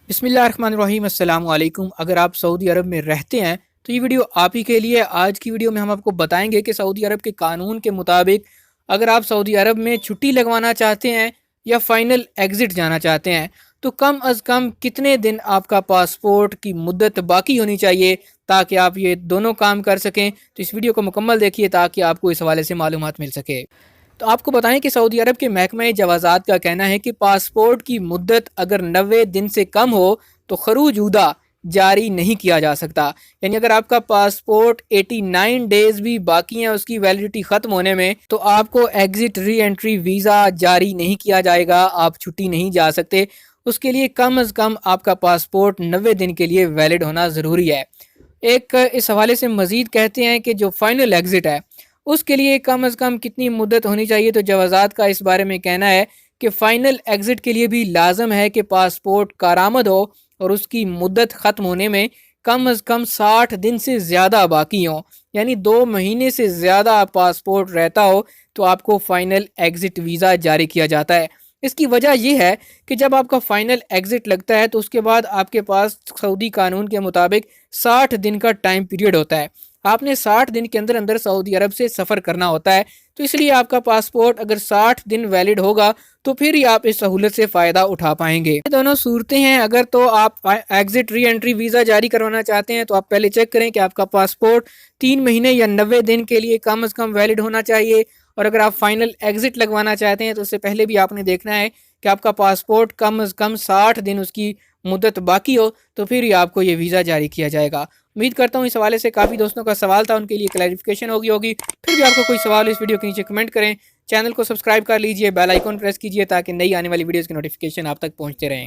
بسم اللہ الرحمن الرحیم۔ السلام علیکم۔ اگر آپ سعودی عرب میں رہتے ہیں تو یہ ویڈیو آپ ہی کے لیے۔ آج کی ویڈیو میں ہم آپ کو بتائیں گے کہ سعودی عرب کے قانون کے مطابق اگر آپ سعودی عرب میں چھٹی لگوانا چاہتے ہیں یا فائنل ایگزٹ جانا چاہتے ہیں تو کم از کم کتنے دن آپ کا پاسپورٹ کی مدت باقی ہونی چاہیے تاکہ آپ یہ دونوں کام کر سکیں۔ تو اس ویڈیو کو مکمل دیکھیے تاکہ آپ کو اس حوالے سے معلومات مل سکے۔ تو آپ کو بتائیں کہ سعودی عرب کے محکمہ جوازات کا کہنا ہے کہ پاسپورٹ کی مدت اگر 90 دن سے کم ہو تو خروج عودہ جاری نہیں کیا جا سکتا۔ یعنی اگر آپ کا پاسپورٹ 89 ڈیز بھی باقی ہیں اس کی ویلیڈیٹی ختم ہونے میں تو آپ کو ایگزٹ ری انٹری ویزا جاری نہیں کیا جائے گا، آپ چھٹی نہیں جا سکتے۔ اس کے لیے کم از کم آپ کا پاسپورٹ 90 دن کے لیے ویلڈ ہونا ضروری ہے۔ ایک اس حوالے سے مزید کہتے ہیں کہ جو فائنل ایگزٹ ہے اس کے لیے کم از کم کتنی مدت ہونی چاہیے، تو جوازات کا اس بارے میں کہنا ہے کہ فائنل ایگزٹ کے لیے بھی لازم ہے کہ پاسپورٹ کارآمد ہو اور اس کی مدت ختم ہونے میں کم از کم 60 دن سے زیادہ باقی ہوں، یعنی 2 مہینے سے زیادہ پاسپورٹ رہتا ہو تو آپ کو فائنل ایگزٹ ویزا جاری کیا جاتا ہے۔ اس کی وجہ یہ ہے کہ جب آپ کا فائنل ایگزٹ لگتا ہے تو اس کے بعد آپ کے پاس سعودی قانون کے مطابق 60 دن کا ٹائم پیریڈ ہوتا ہے۔ آپ نے 60 دن کے اندر اندر سعودی عرب سے سفر کرنا ہوتا ہے، تو اس لیے آپ کا پاسپورٹ اگر 60 دن ویلڈ ہوگا تو پھر ہی آپ اس سہولت سے فائدہ اٹھا پائیں گے۔ یہ دونوں صورتیں ہیں۔ اگر تو آپ ایگزٹ ری انٹری ویزا جاری کروانا چاہتے ہیں تو آپ پہلے چیک کریں کہ آپ کا پاسپورٹ 3 مہینے یا 90 دن کے لیے کم از کم ویلڈ ہونا چاہیے، اور اگر آپ فائنل ایگزٹ لگوانا چاہتے ہیں تو اس سے پہلے بھی آپ نے دیکھنا ہے کہ آپ کا پاسپورٹ کم از کم 60 دن اس کی مدت باقی ہو تو پھر ہی آپ کو یہ ویزا جاری کیا جائے گا۔ امید کرتا ہوں اس حوالے سے کافی دوستوں کا سوال تھا، ان کے لیے کلیریفیکیشن ہوگی۔ پھر بھی آپ کو کوئی سوال اس ویڈیو کے نیچے کمنٹ کریں، چینل کو سبسکرائب کر لیجئے، بیل آئیکن پریس کیجئے تاکہ نئی آنے والی ویڈیوز کی نوٹیفیکیشن آپ تک پہنچتے رہیں۔